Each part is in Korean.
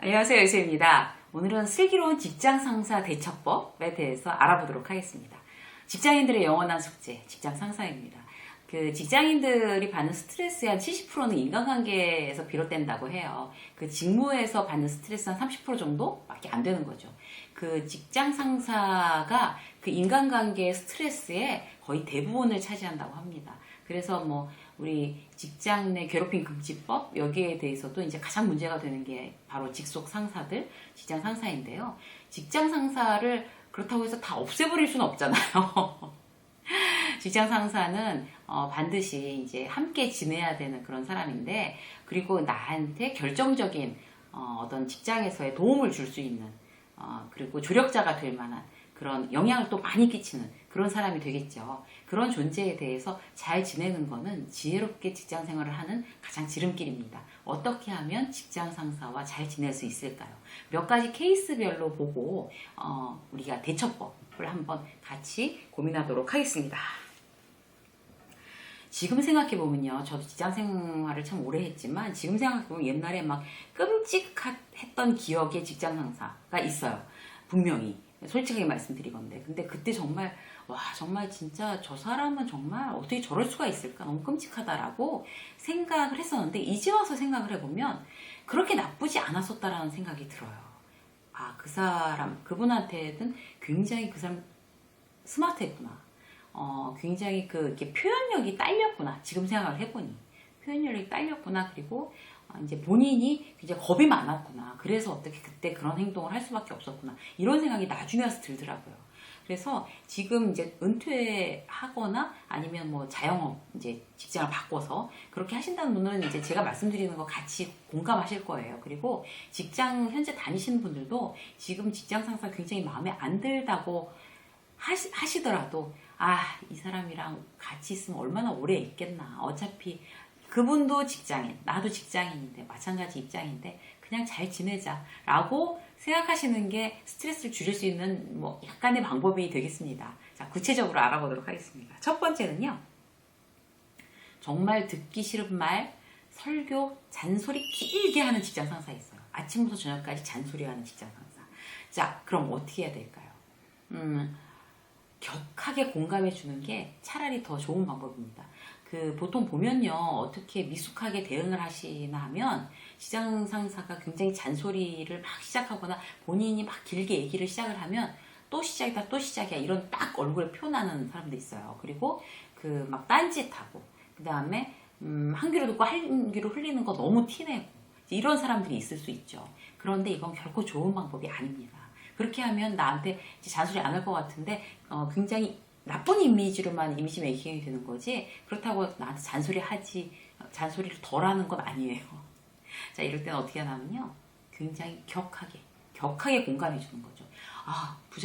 안녕하세요, 여수입니다. 오늘은 슬기로운 직장 상사 대처법에 대해서 알아보도록 하겠습니다. 직장인들의 영원한 숙제, 직장 상사입니다. 직장인들이 받는 스트레스의 한 70%는 인간관계에서 비롯된다고 해요. 직무에서 받는 스트레스 한 30% 정도밖에 안 되는 거죠. 직장 상사가 인간관계의 스트레스의 거의 대부분을 차지한다고 합니다. 그래서 우리 직장 내 괴롭힘 금지법 여기에 대해서도 이제 가장 문제가 되는 게 바로 직속 상사들, 직장 상사인데요. 직장 상사를 그렇다고 해서 다 없애버릴 수는 없잖아요. 직장 상사는 반드시 이제 함께 지내야 되는 그런 사람인데, 그리고 나한테 결정적인 어떤 직장에서의 도움을 줄 수 있는 그리고 조력자가 될 만한 그런 영향을 또 많이 끼치는 그런 사람이 되겠죠. 그런 존재에 대해서 잘 지내는 거는 지혜롭게 직장 생활을 하는 가장 지름길입니다. 어떻게 하면 직장 상사와 잘 지낼 수 있을까요? 몇 가지 케이스별로 보고 우리가 대처법을 한번 같이 고민하도록 하겠습니다. 지금 생각해보면요, 저도 직장 생활을 참 오래 했지만 지금 생각해보면 옛날에 막 끔찍했던 기억의 직장 상사가 있어요. 분명히 솔직하게 말씀드리건데, 근데 그때 정말 정말 진짜 저 사람은 정말 어떻게 저럴 수가 있을까, 너무 끔찍하다라고 생각을 했었는데, 이제 와서 생각을 해보면 그렇게 나쁘지 않았었다라는 생각이 들어요. 그 사람, 그분한테는 굉장히 그 사람 스마트했구나, 굉장히 이렇게 표현력이 딸렸구나, 지금 생각을 해보니 표현력이 딸렸구나. 그리고 이제 본인이 굉장히 겁이 많았구나. 그래서 어떻게 그때 그런 행동을 할 수밖에 없었구나. 이런 생각이 나중에 와서 들더라고요. 그래서 지금 이제 은퇴하거나 아니면 자영업 이제 직장을 바꿔서 그렇게 하신다는 분은 이제 제가 말씀드리는 거 같이 공감하실 거예요. 그리고 직장 현재 다니시는 분들도 지금 직장 상사 굉장히 마음에 안 들다고 하시더라도 이 사람이랑 같이 있으면 얼마나 오래 있겠나. 어차피 그분도 직장인, 나도 직장인인데 마찬가지 입장인데 그냥 잘 지내자라고 생각하시는 게 스트레스를 줄일 수 있는 약간의 방법이 되겠습니다. 자, 구체적으로 알아보도록 하겠습니다. 첫 번째는요, 정말 듣기 싫은 말, 설교, 잔소리 길게 하는 직장 상사 있어요. 아침부터 저녁까지 잔소리하는 직장 상사. 자, 그럼 어떻게 해야 될까요? 격하게 공감해 주는 게 차라리 더 좋은 방법입니다. 보통 보면요, 어떻게 미숙하게 대응을 하시나 하면 직장 상사가 굉장히 잔소리를 막 시작하거나 본인이 막 길게 얘기를 시작을 하면 또 시작이다, 또 시작이야, 이런 딱 얼굴에 표나는 사람도 있어요. 그리고 막 딴짓하고, 그 다음에 한 귀로 듣고 한 귀로 흘리는 거 너무 티내고, 이런 사람들이 있을 수 있죠. 그런데 이건 결코 좋은 방법이 아닙니다. 그렇게 하면 나한테 잔소리 안 할 것 같은데 굉장히 나쁜 이미지로만 이미지 메이킹이 되는 거지, 그렇다고 나한테 잔소리를 덜 하는 건 아니에요. 자, 이럴 때는 어떻게 하냐면요, 굉장히 격하게 공감해 주는 거죠.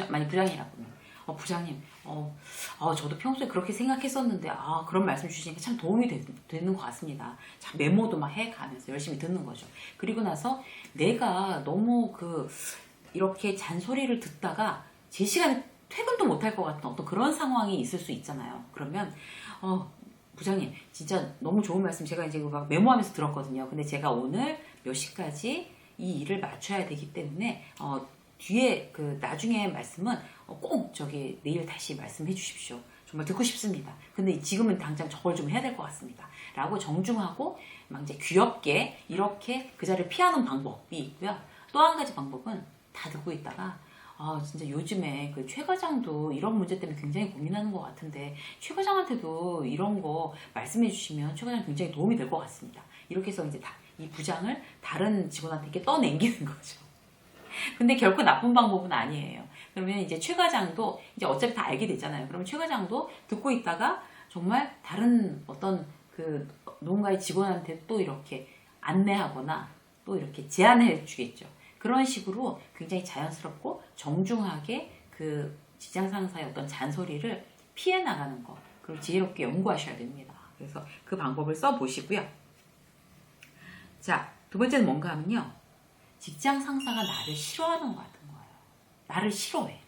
만약 부장이라고는 부장님, 저도 평소에 그렇게 생각했었는데 그런 말씀 주시니까 참 도움이 되는 것 같습니다. 자, 메모도 막 해가면서 열심히 듣는 거죠. 그리고 나서 내가 너무 이렇게 잔소리를 듣다가 제 시간에 퇴근도 못할 것 같은 어떤 그런 상황이 있을 수 있잖아요. 그러면 부장님, 진짜 너무 좋은 말씀 제가 이제 막 메모하면서 들었거든요. 근데 제가 오늘 몇 시까지 이 일을 맞춰야 되기 때문에 뒤에 나중에 말씀은 꼭 내일 다시 말씀해 주십시오. 정말 듣고 싶습니다. 근데 지금은 당장 저걸 좀 해야 될 것 같습니다. 라고 정중하고 막 이제 귀엽게 이렇게 그 자리를 피하는 방법이 있고요. 또 한 가지 방법은 다 듣고 있다가 진짜 요즘에 최 과장도 이런 문제 때문에 굉장히 고민하는 것 같은데 최 과장한테도 이런 거 말씀해 주시면 최 과장 굉장히 도움이 될 것 같습니다. 이렇게 해서 이제 이 부장을 다른 직원한테 이렇게 떠넘기는 거죠. 근데 결코 나쁜 방법은 아니에요. 그러면 이제 최 과장도 이제 어차피 다 알게 되잖아요. 그러면 최 과장도 듣고 있다가 정말 다른 어떤 누군가의 직원한테 또 이렇게 안내하거나 또 이렇게 제안해 주겠죠. 그런 식으로 굉장히 자연스럽고 정중하게 직장 상사의 어떤 잔소리를 피해 나가는 거, 그리고 지혜롭게 연구하셔야 됩니다. 그래서 그 방법을 써보시고요. 자, 두 번째는 뭔가 하면요, 직장 상사가 나를 싫어하는 것 같은 거예요. 나를 싫어해.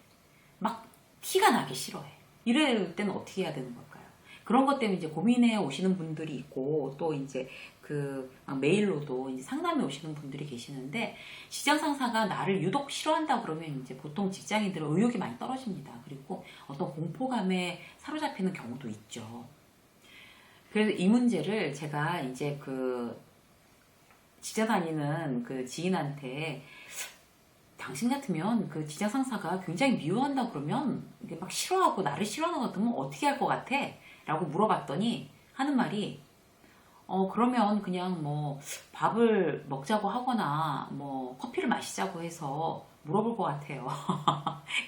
막 티가 나게 싫어해. 이럴 때는 어떻게 해야 되는 걸까요? 그런 것 때문에 이제 고민해 오시는 분들이 있고, 또 이제 메일로도 이제 상담해 오시는 분들이 계시는데, 직장 상사가 나를 유독 싫어한다 그러면 이제 보통 직장인들은 의욕이 많이 떨어집니다. 그리고 어떤 공포감에 사로잡히는 경우도 있죠. 그래서 이 문제를 제가 이제 직장 다니는 지인한테, 당신 같으면 직장 상사가 굉장히 미워한다 그러면 이게 막 싫어하고 나를 싫어하는 것 같으면 어떻게 할 것 같아? 라고 물어봤더니 하는 말이, 그러면 그냥 뭐 밥을 먹자고 하거나 뭐 커피를 마시자고 해서 물어볼 것 같아요.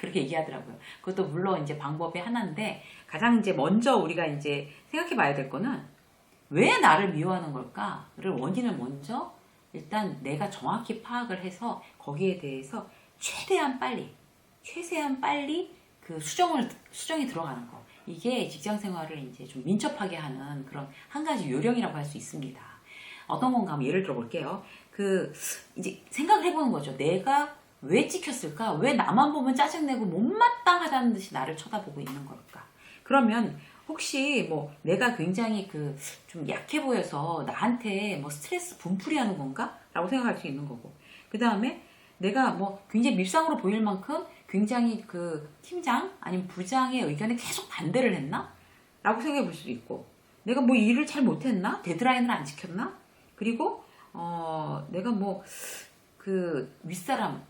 그렇게 얘기하더라고요. 그것도 물론 이제 방법의 하나인데, 가장 이제 먼저 우리가 이제 생각해 봐야 될 거는 왜 나를 미워하는 걸까를 원인을 먼저 일단 내가 정확히 파악을 해서 거기에 대해서 최대한 빨리 수정이 들어가는 거. 이게 직장 생활을 이제 좀 민첩하게 하는 그런 한 가지 요령이라고 할 수 있습니다. 어떤 건가 하면 예를 들어 볼게요. 이제 생각을 해보는 거죠. 내가 왜 찍혔을까? 왜 나만 보면 짜증내고 못마땅하다는 듯이 나를 쳐다보고 있는 걸까? 그러면 혹시 뭐 내가 굉장히 좀 약해 보여서 나한테 뭐 스트레스 분풀이 하는 건가? 라고 생각할 수 있는 거고. 그 다음에 내가 뭐 굉장히 밀상으로 보일 만큼 굉장히 팀장 아니면 부장의 의견에 계속 반대를 했나? 라고 생각해 볼 수도 있고, 내가 뭐 일을 잘 못했나? 데드라인을 안 지켰나? 그리고 내가 뭐 윗사람,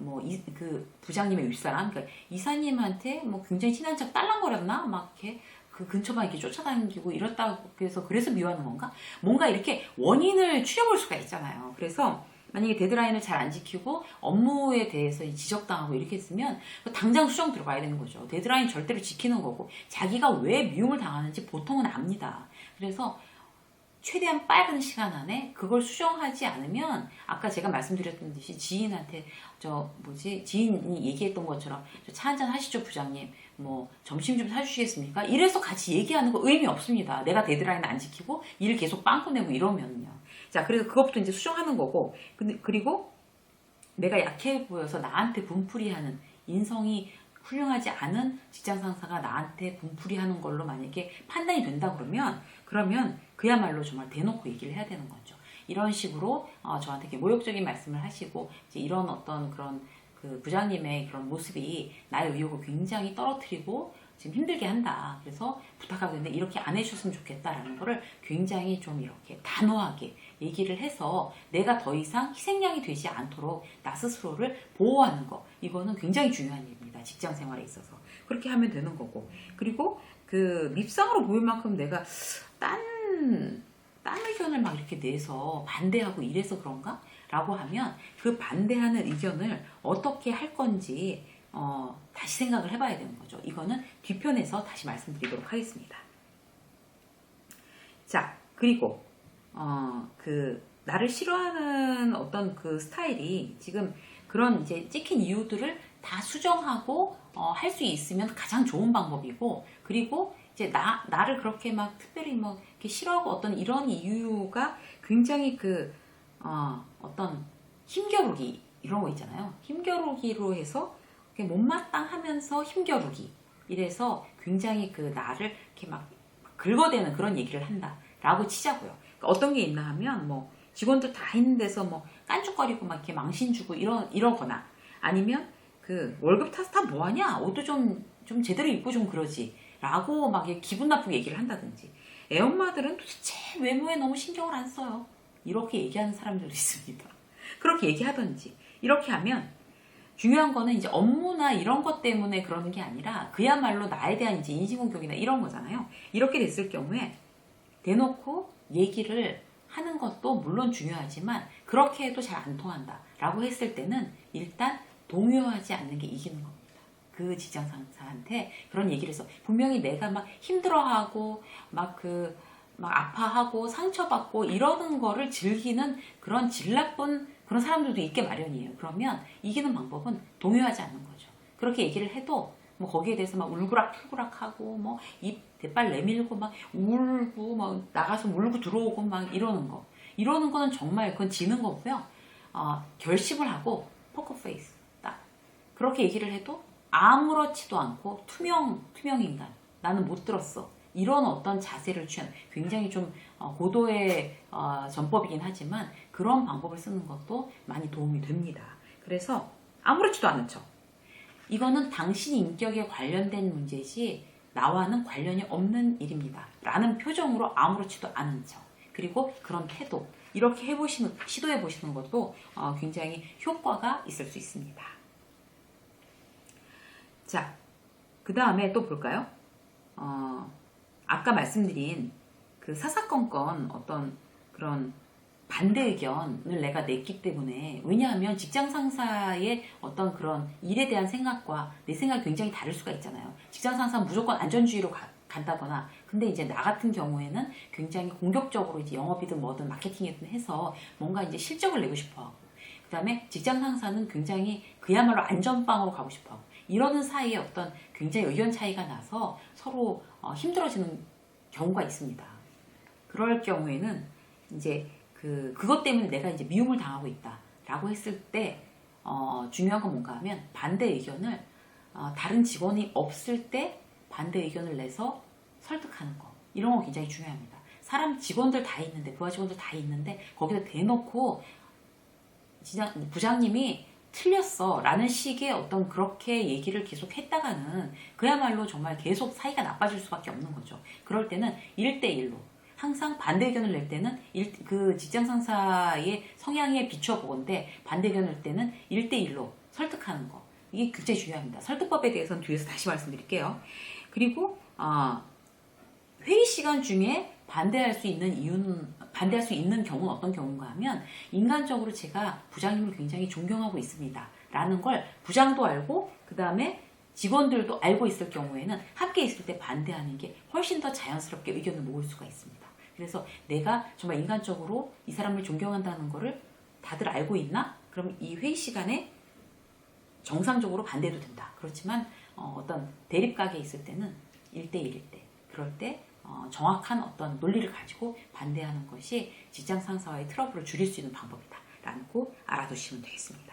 부장님의 윗사람, 그러니까 이사님한테 뭐 굉장히 친한 척 딸랑거렸나? 막 이렇게 근처만 이렇게 쫓아다니고 이렇다고 그래서 미워하는 건가? 뭔가 이렇게 원인을 추려볼 수가 있잖아요. 그래서 만약에 데드라인을 잘 안 지키고 업무에 대해서 지적당하고 이렇게 했으면 당장 수정 들어가야 되는 거죠. 데드라인 절대로 지키는 거고, 자기가 왜 미움을 당하는지 보통은 압니다. 그래서 최대한 빠른 시간 안에 그걸 수정하지 않으면, 아까 제가 말씀드렸던 듯이 지인한테 지인이 얘기했던 것처럼 차 한잔 하시죠 부장님, 뭐 점심 좀 사주시겠습니까? 이래서 같이 얘기하는 거 의미 없습니다. 내가 데드라인 안 지키고 일 계속 빵꾸 내고 이러면요. 자, 그래서 그것부터 이제 수정하는 거고, 그리고 내가 약해 보여서 나한테 분풀이하는, 인성이 훌륭하지 않은 직장 상사가 나한테 분풀이하는 걸로 만약에 판단이 된다 그러면 그야말로 정말 대놓고 얘기를 해야 되는 거죠. 이런 식으로 저한테 이렇게 모욕적인 말씀을 하시고, 이제 이런 어떤 그런 부장님의 그런 모습이 나의 의욕을 굉장히 떨어뜨리고 지금 힘들게 한다. 그래서 부탁하고 있는데 이렇게 안 해주셨으면 좋겠다라는 거를 굉장히 좀 이렇게 단호하게 얘기를 해서 내가 더 이상 희생양이 되지 않도록 나 스스로를 보호하는 거. 이거는 굉장히 중요한 일입니다. 직장 생활에 있어서. 그렇게 하면 되는 거고. 그리고 밉상으로 보일 만큼 내가 딴 의견을 막 이렇게 내서 반대하고 이래서 그런가? 라고 하면 그 반대하는 의견을 어떻게 할 건지 다시 생각을 해봐야 되는 거죠. 이거는 뒤편에서 다시 말씀드리도록 하겠습니다. 자, 그리고 나를 싫어하는 어떤 스타일이 지금 그런 이제 찍힌 이유들을 다 수정하고 할 수 있으면 가장 좋은 방법이고, 그리고 이제 나를 그렇게 막 특별히 뭐 이렇게 싫어하고 어떤 이런 이유가 굉장히 어떤 힘겨루기 이런 거 있잖아요. 힘겨루기로 해서 못마땅하면서 힘겨루기, 이래서 굉장히 나를 이렇게 막 긁어대는 그런 얘기를 한다라고 치자고요. 그러니까 어떤 게 있나 하면 뭐 직원들 다 있는 데서 뭐 깐죽거리고 막 이렇게 망신 주고 이러거나, 아니면 월급 타서 다 뭐하냐, 옷도 좀 제대로 입고 좀 그러지 라고 막 기분 나쁘게 얘기를 한다든지, 애엄마들은 도대체 외모에 너무 신경을 안 써요, 이렇게 얘기하는 사람들도 있습니다. 그렇게 얘기하든지, 이렇게 하면 중요한 거는 이제 업무나 이런 것 때문에 그러는 게 아니라 그야말로 나에 대한 이제 인신공격이나 이런 거잖아요. 이렇게 됐을 경우에 대놓고 얘기를 하는 것도 물론 중요하지만 그렇게 해도 잘 안 통한다 라고 했을 때는 일단 동요하지 않는 게 이기는 겁니다. 그 직장 상사한테 그런 얘기를 해서 분명히 내가 막 힘들어하고 막 아파하고 상처받고 이러는 거를 즐기는 그런 질 나쁜 그런 사람들도 있게 마련이에요. 그러면 이기는 방법은 동요하지 않는 거죠. 그렇게 얘기를 해도 뭐 거기에 대해서 막 울그락불그락하고 뭐 입 대빨 내밀고 막 울고 막 나가서 울고 들어오고 막 이러는 거는 정말 그건 지는 거고요. 결심을 하고 포커페이스 딱 그렇게 얘기를 해도 아무렇지도 않고 투명 인간, 나는 못 들었어, 이런 어떤 자세를 취한 굉장히 좀 고도의 전법이긴 하지만 그런 방법을 쓰는 것도 많이 도움이 됩니다. 그래서 아무렇지도 않은 척. 이거는 당신 인격에 관련된 문제지 나와는 관련이 없는 일입니다. 라는 표정으로 아무렇지도 않은 척. 그리고 그런 태도. 이렇게 시도해보시는 것도 굉장히 효과가 있을 수 있습니다. 자, 그 다음에 또 볼까요? 아까 말씀드린 그 사사건건 어떤 그런 반대 의견을 내가 냈기 때문에, 왜냐하면 직장 상사의 어떤 그런 일에 대한 생각과 내 생각이 굉장히 다를 수가 있잖아요. 직장 상사는 무조건 안전주의로 간다거나, 근데 이제 나 같은 경우에는 굉장히 공격적으로 이제 영업이든 뭐든 마케팅이든 해서 뭔가 이제 실적을 내고 싶어 하고, 그 다음에 직장 상사는 굉장히 그야말로 안전빵으로 가고 싶어 하고, 이러는 사이에 어떤 굉장히 의견 차이가 나서 서로 힘들어지는 경우가 있습니다. 그럴 경우에는 이제 그것 때문에 내가 이제 미움을 당하고 있다라고 했을 때, 중요한 건 뭔가 하면 반대 의견을, 다른 직원이 없을 때 반대 의견을 내서 설득하는 거. 이런 거 굉장히 중요합니다. 사람 직원들 다 있는데, 부하 직원들 다 있는데, 거기다 대놓고, 부장님이 틀렸어 라는 식의 어떤 그렇게 얘기를 계속 했다가는 그야말로 정말 계속 사이가 나빠질 수밖에 없는 거죠. 그럴 때는 1대1로, 항상 반대 의견을 낼 때는 그 직장 상사의 성향에 비춰보건데, 반대 의견을 낼 때는 1대1로 설득하는 거. 이게 굉장히 중요합니다. 설득법에 대해서는 뒤에서 다시 말씀드릴게요. 그리고 회의 시간 중에 반대할 수 있는 경우는 어떤 경우인가 하면, 인간적으로 제가 부장님을 굉장히 존경하고 있습니다 라는 걸 부장도 알고 그 다음에 직원들도 알고 있을 경우에는 함께 있을 때 반대하는 게 훨씬 더 자연스럽게 의견을 모을 수가 있습니다. 그래서 내가 정말 인간적으로 이 사람을 존경한다는 거를 다들 알고 있나? 그럼 이 회의 시간에 정상적으로 반대해도 된다. 그렇지만 어떤 대립각에 있을 때는 1대1일 때, 그럴 때 정확한 어떤 논리를 가지고 반대하는 것이 직장 상사와의 트러블을 줄일 수 있는 방법이다 라고 알아두시면 되겠습니다.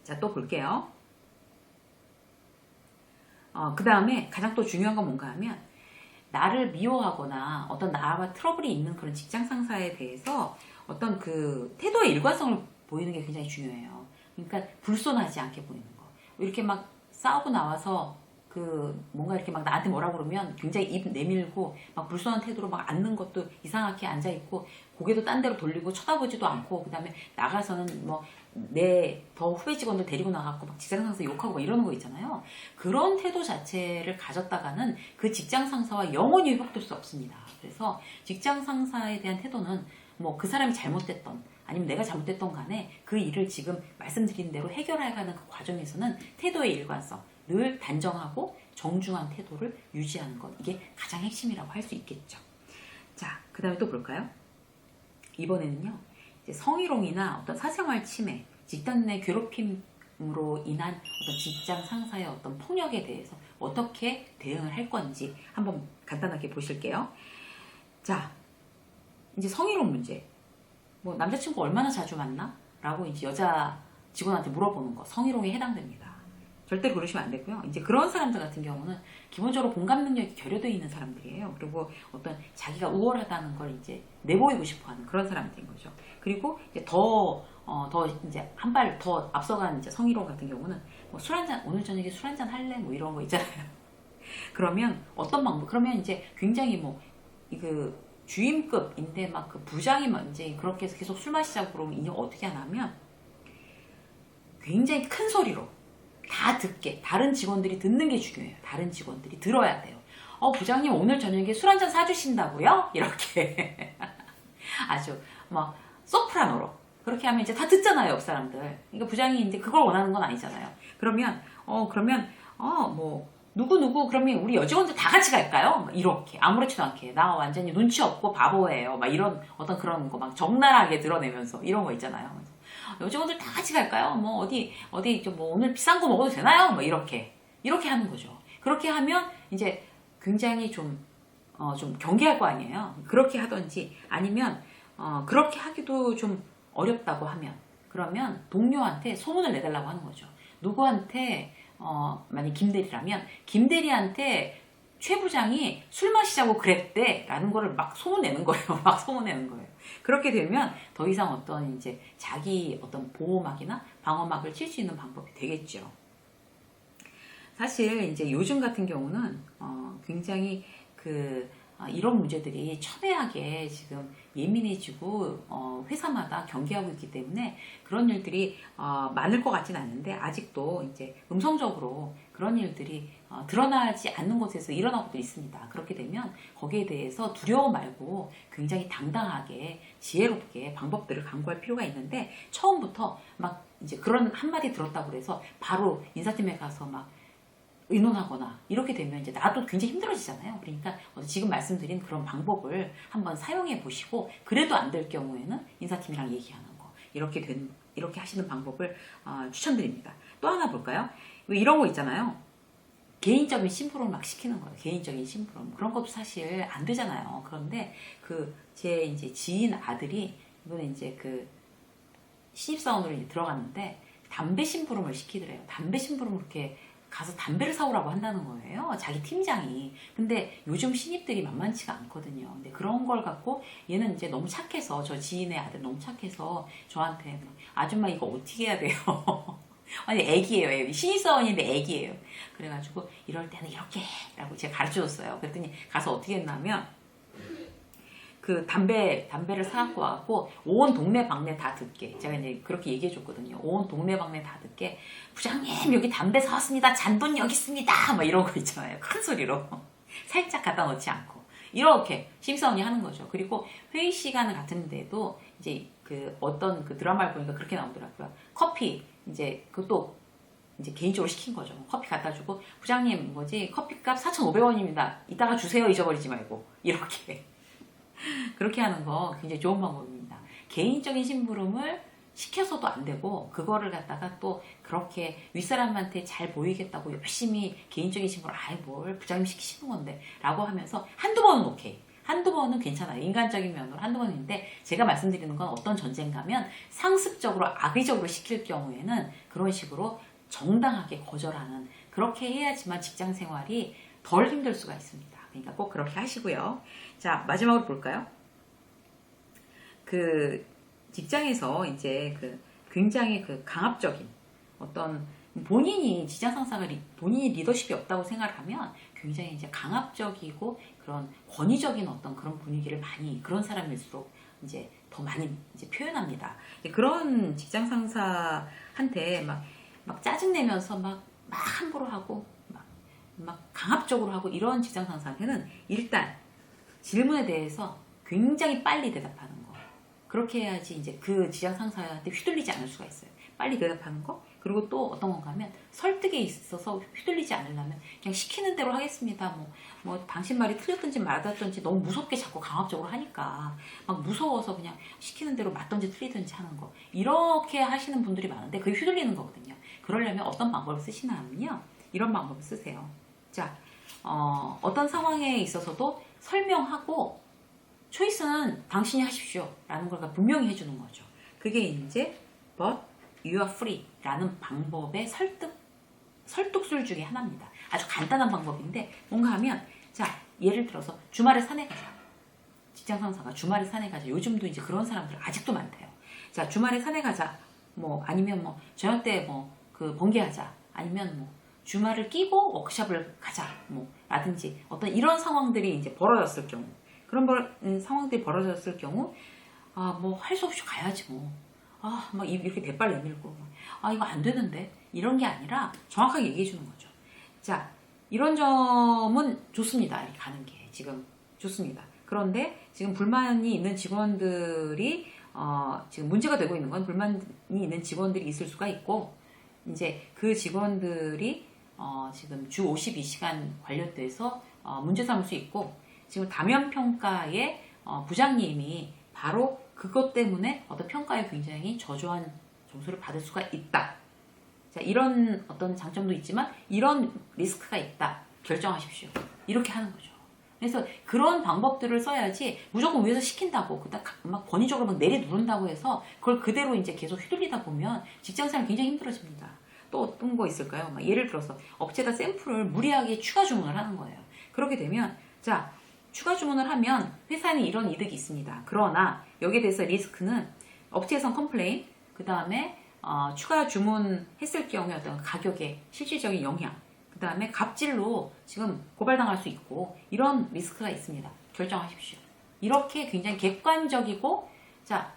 자, 또 볼게요. 그 다음에 가장 또 중요한 건 뭔가 하면, 나를 미워하거나 어떤 나와 트러블이 있는 그런 직장 상사에 대해서 어떤 그 태도의 일관성을 보이는 게 굉장히 중요해요. 그러니까 불손하지 않게 보이는 거. 이렇게 막 싸우고 나와서 뭔가 이렇게 막 나한테 뭐라 그러면 굉장히 입 내밀고 막 불손한 태도로 막 앉는 것도 이상하게 앉아있고, 고개도 딴 데로 돌리고 쳐다보지도 않고, 그 다음에 나가서는 뭐 더 후배 직원들 데리고 나가고 막 직장 상사 욕하고 막 이러는 거 있잖아요. 그런 태도 자체를 가졌다가는 그 직장 상사와 영원히 회복될 수 없습니다. 그래서 직장 상사에 대한 태도는 뭐 그 사람이 잘못됐던 아니면 내가 잘못됐던 간에 그 일을 지금 말씀드린 대로 해결해가는 그 과정에서는 태도의 일관성, 늘 단정하고 정중한 태도를 유지하는 것, 이게 가장 핵심이라고 할 수 있겠죠. 자, 그 다음에 또 볼까요? 이번에는요, 이제 성희롱이나 어떤 사생활 침해, 집단 내 괴롭힘으로 인한 어떤 직장 상사의 어떤 폭력에 대해서 어떻게 대응을 할 건지 한번 간단하게 보실게요. 자, 이제 성희롱 문제. 뭐 남자친구 얼마나 자주 만나? 라고 이제 여자 직원한테 물어보는 거, 성희롱에 해당됩니다. 절대 그러시면 안 되고요. 이제 그런 사람들 같은 경우는 기본적으로 공감 능력이 결여되어 있는 사람들이에요. 그리고 어떤 자기가 우월하다는 걸 이제 내보이고 싶어 하는 그런 사람들인 거죠. 그리고 이제 더 이제 한 발 더 앞서간 이제 성희롱 같은 경우는 뭐 술 한잔, 오늘 저녁에 술 한잔 할래? 뭐 이런 거 있잖아요. 그러면 어떤 방법, 그러면 이제 굉장히 뭐, 주임급인데 막 그 부장이 이제 그렇게 해서 계속 술 마시자고 그러면 이제 어떻게 하냐면, 굉장히 큰 소리로 다 듣게, 다른 직원들이 듣는 게 중요해요. 다른 직원들이 들어야 돼요. 부장님 오늘 저녁에 술 한잔 사주신다고요? 이렇게 아주 막 소프라노로 그렇게 하면 이제 다 듣잖아요, 옆 사람들. 그러니까 부장이 이제 그걸 원하는 건 아니잖아요. 그러면 뭐 누구 그러면 우리 여직원들 다 같이 갈까요? 이렇게 아무렇지도 않게, 나 완전히 눈치 없고 바보예요, 막 이런 어떤 그런 거 막 적나라하게 드러내면서 이런 거 있잖아요. 여직원들 다 같이 갈까요? 뭐 어디 뭐 오늘 비싼 거 먹어도 되나요? 뭐 이렇게 하는 거죠. 그렇게 하면 이제 굉장히 좀 경계할 거 아니에요. 그렇게 하든지, 아니면 그렇게 하기도 좀 어렵다고 하면, 그러면 동료한테 소문을 내달라고 하는 거죠. 누구한테 만약 김대리라면 김대리한테 최 부장이 술 마시자고 그랬대 라는 거를 막 소문내는 거예요. 막 소문내는 거예요. 그렇게 되면 더 이상 어떤 이제 자기 어떤 보호막이나 방어막을 칠 수 있는 방법이 되겠죠. 사실 이제 요즘 같은 경우는 굉장히 이런 문제들이 첨예하게 지금 예민해지고 회사마다 경계하고 있기 때문에 그런 일들이 많을 것 같지는 않은데 아직도 이제 음성적으로 그런 일들이 드러나지 않는 곳에서 일어나고도 있습니다. 그렇게 되면 거기에 대해서 두려워 말고 굉장히 당당하게 지혜롭게 방법들을 강구할 필요가 있는데 처음부터 막 이제 그런 한마디 들었다고 해서 바로 인사팀에 가서 막 의논하거나 이렇게 되면 이제 나도 굉장히 힘들어지잖아요. 그러니까 지금 말씀드린 그런 방법을 한번 사용해 보시고 그래도 안 될 경우에는 인사팀이랑 얘기하는 거 이렇게 하시는 방법을 추천드립니다. 또 하나 볼까요? 이런 거 있잖아요. 개인적인 심부름 막 시키는 거예요. 개인적인 심부름 그런 것도 사실 안 되잖아요. 그런데 제 이제 지인 아들이 이번에 이제 신입사원으로 이제 들어갔는데 담배 심부름을 시키더래요. 담배 심부름을 이렇게 가서 담배를 사오라고 한다는 거예요. 자기 팀장이. 근데 요즘 신입들이 만만치가 않거든요. 근데 그런 걸 갖고 얘는 이제 너무 착해서 저 지인의 아들 너무 착해서 저한테 아줌마 이거 어떻게 해야 돼요? 아니 애기예요. 신입사원인데 애기예요. 그래가지고 이럴 때는 이렇게 해 라고 제가 가르쳐줬어요. 그랬더니 가서 어떻게 했냐면 담배를 사갖고 와갖고 온 동네 방네 다 듣게 제가 이제 그렇게 얘기해줬거든요. 온 동네 방네 다 듣게 부장님 여기 담배 사왔습니다. 잔돈 여기 있습니다. 막 이런 거 있잖아요. 큰 소리로 살짝 갖다 놓지 않고 이렇게 심사원이 하는 거죠. 그리고 회의 시간 같은데도 이제 어떤 드라마를 보니까 그렇게 나오더라고요. 커피 이제 그것도 이제 개인적으로 시킨 거죠. 커피 갖다 주고 부장님 커피값 4,500원입니다. 이따가 주세요. 잊어버리지 말고 이렇게 그렇게 하는 거 굉장히 좋은 방법입니다. 개인적인 심부름을 시켜서도 안 되고 그거를 갖다가 또 그렇게 윗사람한테 잘 보이겠다고 열심히 개인적인 심부름 뭘 부장님 시키시는 건데 라고 하면서 한두 번은 오케이. 한두 번은 괜찮아요. 인간적인 면으로 한두 번인데 제가 말씀드리는 건 어떤 전쟁가면 상습적으로 악의적으로 시킬 경우에는 그런 식으로 정당하게 거절하는 그렇게 해야지만 직장 생활이 덜 힘들 수가 있습니다. 그러니까 꼭 그렇게 하시고요. 자, 마지막으로 볼까요? 직장에서 이제 굉장히 강압적인 어떤 본인이 직장 상사가 본인이 리더십이 없다고 생각을 하면 굉장히 이제 강압적이고 그런 권위적인 어떤 그런 분위기를 많이 그런 사람일수록 이제 더 많이 이제 표현합니다. 그런 직장 상사한테 막 짜증내면서 막 함부로 하고 막 강압적으로 하고 이런 직장 상사한테는 일단 질문에 대해서 굉장히 빨리 대답하는 거. 그렇게 해야지 이제 그 직장 상사한테 휘둘리지 않을 수가 있어요. 빨리 대답하는 거. 그리고 또 어떤 건가 하면 설득에 있어서 휘둘리지 않으려면 그냥 시키는 대로 하겠습니다. 당신 말이 틀렸든지 맞았든지 너무 무섭게 자꾸 강압적으로 하니까 막 무서워서 그냥 시키는 대로 맞든지 틀리든지 하는 거. 이렇게 하시는 분들이 많은데 그게 휘둘리는 거거든요. 그러려면 어떤 방법을 쓰시냐면요. 이런 방법을 쓰세요. 자, 어떤 상황에 있어서도 설명하고 초이스는 당신이 하십시오 라는 걸 분명히 해주는 거죠. 그게 이제 but you are free 라는 방법의 설득술 중에 하나입니다. 아주 간단한 방법인데 뭔가 하면 자, 예를 들어서 주말에 산에 가자. 직장 상사가 주말에 산에 가자. 요즘도 이제 그런 사람들 아직도 많대요. 자, 주말에 산에 가자. 아니면 저녁 때 번개하자. 아니면 주말을 끼고 워크숍을 가자. 라든지 어떤 이런 상황들이 이제 벌어졌을 경우 그런 상황들이 벌어졌을 경우 할 수 없이 가야지 막 이렇게 대빨 내밀고 이거 안 되는데 이런 게 아니라 정확하게 얘기해 주는 거죠. 자, 이런 점은 좋습니다. 이렇게 가는 게 지금 좋습니다. 그런데 지금 불만이 있는 직원들이 지금 문제가 되고 있는 건 불만이 있는 직원들이 있을 수가 있고 이제 그 직원들이 지금 주 52시간 관련돼서 문제 삼을 수 있고 지금 다면평가의 부장님이 바로 그것 때문에 어떤 평가에 굉장히 저조한 점수를 받을 수가 있다. 자, 이런 어떤 장점도 있지만 이런 리스크가 있다. 결정하십시오. 이렇게 하는 거죠. 그래서 그런 방법들을 써야지 무조건 위에서 시킨다고 막 권위적으로 막 내리누른다고 해서 그걸 그대로 이제 계속 휘둘리다 보면 직장생활 굉장히 힘들어집니다. 또 어떤 거 있을까요? 예를 들어서 업체가 샘플을 무리하게 추가 주문을 하는 거예요. 그렇게 되면 자, 추가 주문을 하면 회사는 이런 이득이 있습니다. 그러나 여기에 대해서 리스크는 업체에선 컴플레인, 그 다음에 추가 주문했을 경우에 어떤 가격의 실질적인 영향, 그 다음에 갑질로 지금 고발당할 수 있고 이런 리스크가 있습니다. 결정하십시오. 이렇게 굉장히 객관적이고 자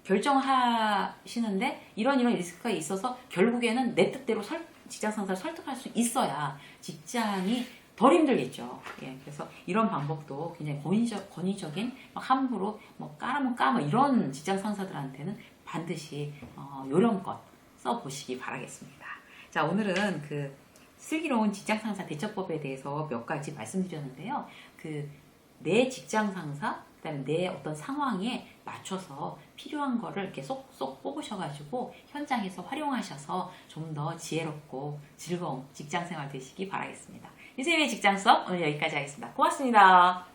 결정하시는데 이런 리스크가 있어서 결국에는 내 뜻대로 직장 상사를 설득할 수 있어야 직장이 덜 힘들겠죠. 예, 그래서 이런 방법도 굉장히 권위적인 막 함부로 뭐 까라면 까 뭐 이런 직장 상사들한테는 반드시 요령껏 써보시기 바라겠습니다. 자, 오늘은 그 슬기로운 직장 상사 대처법에 대해서 몇 가지 말씀드렸는데요. 내 직장 상사, 그다음에 내 어떤 상황에 맞춰서 필요한 거를 이렇게 쏙쏙 뽑으셔가지고 현장에서 활용하셔서 좀 더 지혜롭고 즐거운 직장 생활 되시기 바라겠습니다. 유쌤의 직장 수업 오늘 여기까지 하겠습니다. 고맙습니다.